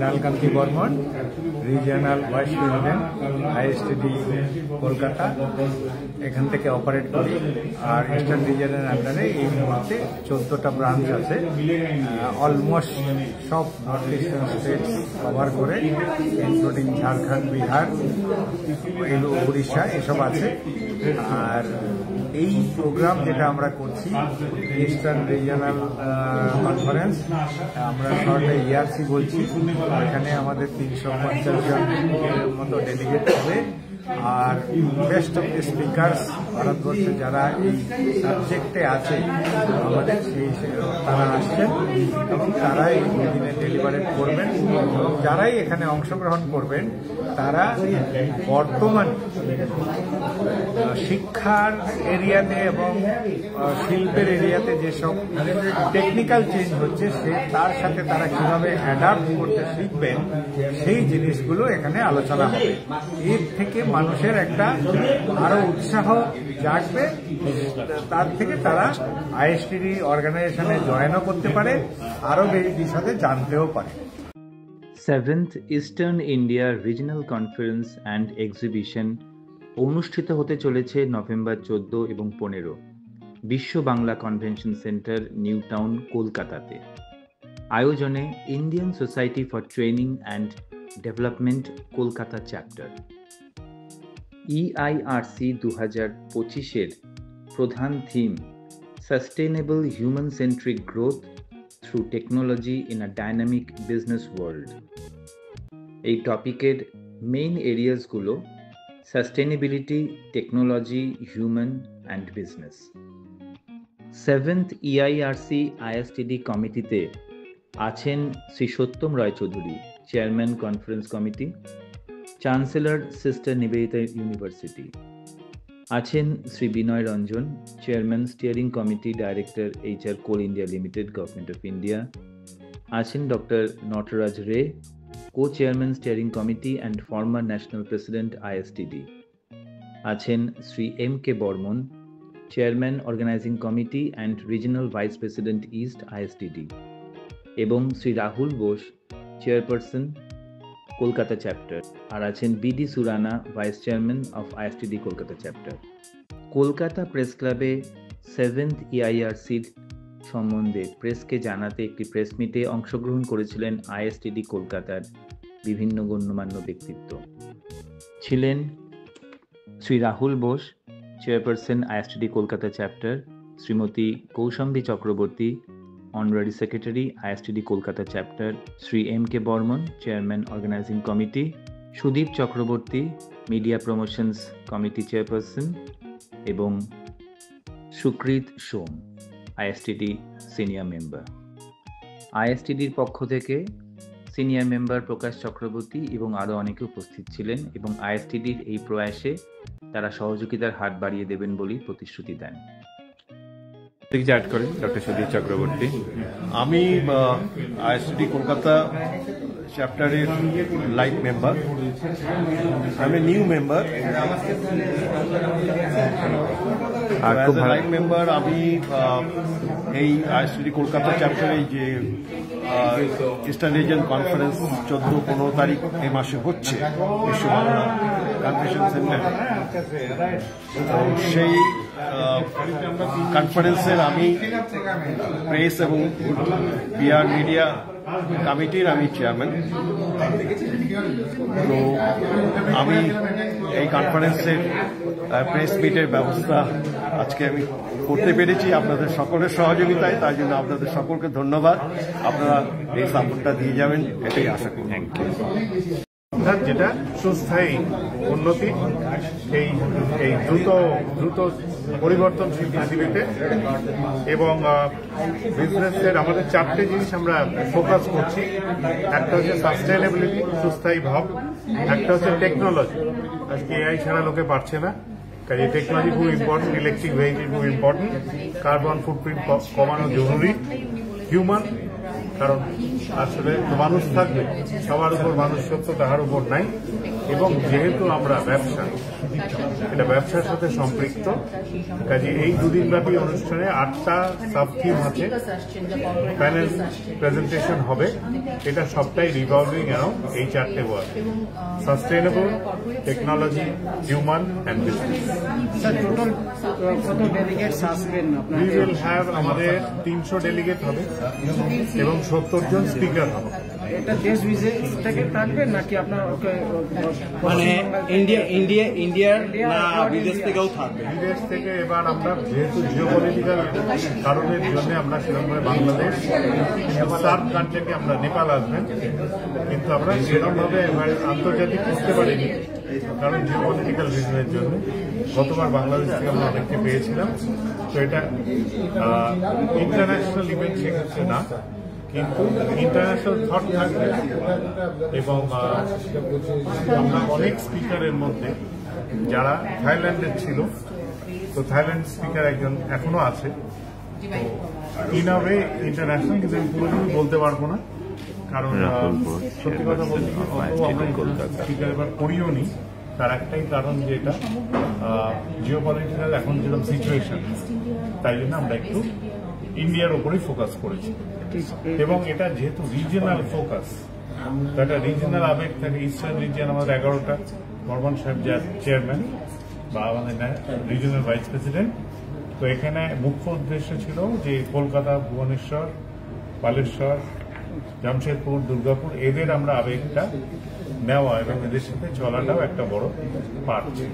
Mrinalkanti Barman, regional vice president ISTD Kolkata. এখান থেকে operate করি। আর ইস্টার্ন রিজিয়নের আন্ডারে এই মুহূর্তে 14টা ব্রাঞ্চ আছে। অলমোস্ট সব নর্থ ইস্টার্ন স্টেটস কভার করে, ইনক্লুডিং ঝাড়খণ্ড, বিহার, উড়িষ্যা এসব আছে। আর এই প্রোগ্রাম যেটা আমরা করছি, ইস্টার্ন রিজিয়নাল কনফারেন্স, আমরা শর্টে ইআরসি বলছি। এখানে আমাদের 350 জনের মতো ডেলিগেট হবে। আর বেস্ট অফ দি স্পিকার্স ভারতবর্ষে যারা এই সাবজেক্টে আছে আমাদের তারা আসছেন এবং তারা এই দুদিনে ডেলিভারেট করবেন। এবং যারাই এখানে অংশগ্রহণ করবেন তারা বর্তমান শিক্ষার এরিয়াতে এবং শিল্পের এরিয়াতে যেসব টেকনিক্যাল চেঞ্জ হচ্ছে তার সাথে তারা কিভাবে অ্যাডাপ্ট করতে শিখবেন সেই জিনিসগুলো এখানে আলোচনা হবে। এর থেকে মানুষের একটা আরো উৎসাহ জাগবে, তার থেকে তারা আইএসটিডি অর্গানাইজেশনে জয়েনও করতে পারে, আরো বিশদে জানতেও পারে। 7th Eastern India regional conference and exhibition অনুষ্ঠিত হতে চলেছে নভেম্বর 14 এবং 15 Biswa Bangla convention centre, New Town, কলকাতাতে। আয়োজনে Indian society for training and development Kolkata chapter. EIRC 2025-এর প্রধান theme sustainable human centric growth through technology in a dynamic business world. এই টপিকের মেইন এরিয়াসগুলো sustainability, technology, human and business. 7th EIRC ISTD কমিটিতে আছেন Shri Satyam Roychowdhury, chairman conference committee, chancellor sister Nivedita university. আছেন Shri Binay Ranjan, chairman steering committee, director HR Coal India limited, government of India. আছেন doctor Nataraj Ray, co-chairman steering committee and former national president ISTD. আছেন Shri M.K. Barman, chairman organizing committee and regional vice president East ISTD, এবং Shri Rahul Bose, chairperson Kolkata chapter. আর আছেন BD Surana, vice chairman of ISTD Kolkata chapter. Kolkata press ক্লাবে 7th EIRC'র সম্বন্ধে প্রেসকে জানাতে একটি press মিটে অংশগ্রহণ করেছিলেন ISTD কলকাতার বিভিন্ন গণ্যমান্য ব্যক্তিত্ব। ছিলেন Shri Rahul Bose, chairperson ISTD Kolkata chapter, Shrimati Kaushambi Chakraborty, honorary secretary ISTD Kolkata chapter, Shri M.K. Barman, chairman organising committee, Sudip Chakraborty, media promotions committee chairperson, এবং Sukrit Som, ISTD senior member. ISTDর পক্ষ থেকে সিনিয়র মেম্বার প্রকাশ চক্রবর্তী এবং আরও অনেকে উপস্থিত ছিলেন এবং ISTDর এই প্রয়াসে তারা সহযোগিতার হাত বাড়িয়ে দেবেন বলেই প্রতিশ্রুতি দেন। ডক্টর সুদীপ চক্রবর্তী। আমি ISTD কলকাতা চ্যাপ্টারের লাইভ মেম্বার। আমি নিউ মেম্বার। লাইভ মেম্বার আমি এই ISTD কলকাতা চ্যাপ্টারে যে ইস্টার্ন রিজিয়ন কনফারেন্স 14-15 তারিখ এই মাসে হচ্ছে বিশ্ব বাংলা কনভেনশন সেন্টার, সেই কনফারেন্সের আমি প্রেস এবং PR মিডিয়া কমিটির আমি চেয়ারম্যান। তো আমি এই কনফারেন্সের প্রেস মিটের ব্যবস্থা আজকে আমি করতে পেরেছি আপনাদের সকলের সহযোগিতায়, তার জন্য আপনাদের সকলকে ধন্যবাদ। আপনারা এই সাপোর্টটা দিয়ে যাবেন এটাই আশা করি। Thank you. যেটা সুস্থায়ী উন্নতি, এই দ্রুত পরিবর্তনশীল পৃথিবীতে, এবং বিজনেসের আমাদের 4টে জিনিস আমরা ফোকাস করছি। একটা হচ্ছে সাস্টেনেবিলিটি, সুস্থায়ী ভাব। একটা হচ্ছে টেকনোলজি, আজকে AI ছাড়া লোকে পারছে না, কাজে টেকনোলজি খুব ইম্পর্টেন্ট, ইলেকট্রিক ভেহিকেল খুব ইম্পর্টেন্ট, কার্বন ফুটপ্রিন্ট কমানো জরুরি। হিউম্যান, কারণ আসলে মানুষ থাকবে, সবার উপর মানুষ সত্য, তাহার উপর নাই। এবং যেহেতু আমরা ব্যবসা, এটা ব্যবসার সাথে সম্পৃক্ত, কাজে এই দুদিনব্যাপী অনুষ্ঠানে 8টা সাব থিম আছে, প্যানেল প্রেজেন্টেশন হবে। এটা সবটাই রিভলভিং অ্যারাউন্ড এই 4টে word: sustainable, technology, human and business. Sir, total কত ডেলিগেটস আসবেন আপনার? উই উইল হ্যাভ আমাদের 300 ডেলিগেট হবে এবং 70 জন স্পিকার হবে। এটা দেশ বিদেশ থেকে থাকবে নাকি আপনার মানে ইন্ডিয়ার না বিদেশ থেকেও থাকবে? বিদেশ থেকে এবার আমরা যেহেতু জিওপলিটিক্যাল কারণের জন্য আমরা সেরকমভাবে বাংলাদেশ, সার্ক কান্ট্রিকে আমরা নেপাল আসবেন, কিন্তু আমরা সেরকমভাবে এবার আন্তর্জাতিক করতে পারিনি কারণ জিওপলিটিক্যাল রিজনের জন্য। গতবার বাংলাদেশ থেকে আমরা অনেককে পেয়েছিলাম। তো এটা ইন্টারন্যাশনাল ইভেন্ট সেক্ষেত্রে না, কিন্তু ইন্টারন্যাশনাল থট থাকবে। এবং আমরা অনেক স্পিকারের মধ্যে যারা থাইল্যান্ডের ছিল, তো থাইল্যান্ড স্পিকার একজন এখনো আছে, তো ইন আ ওয়ে ইন্টারন্যাশনাল, কিন্তু আমি পুরোপুরি বলতে পারবো না কারণ সত্যি কথা বলতে আমরা স্পিকার এবার করিও নি। তার একটাই কারণ যে এটা জিওপলিটিক্যাল এখন যেরকম সিচুয়েশন, তাই জন্য আমরা একটু ইন্ডিয়ার উপরেই ফোকাস করেছি। এবং এটা যেহেতু রিজিয়নাল ফোকাস, তো একটা রিজিয়নাল আবেগ থাকে। ইস্টার্ন রিজিয়ন আমাদের 11টা, বর্মন সাহেব যার চেয়ারম্যান বা আমাদের রিজিয়নাল ভাইস প্রেসিডেন্ট। তো এখানে মুখ্য উদ্দেশ্য ছিল যে কলকাতা, ভুবনেশ্বর, বালেশ্বর, জামশেদপুর, দুর্গাপুর, এদের আমরা আবেগটা নেওয়া এবং এদের সাথে চলাটাও একটা বড় পার্ট ছিল।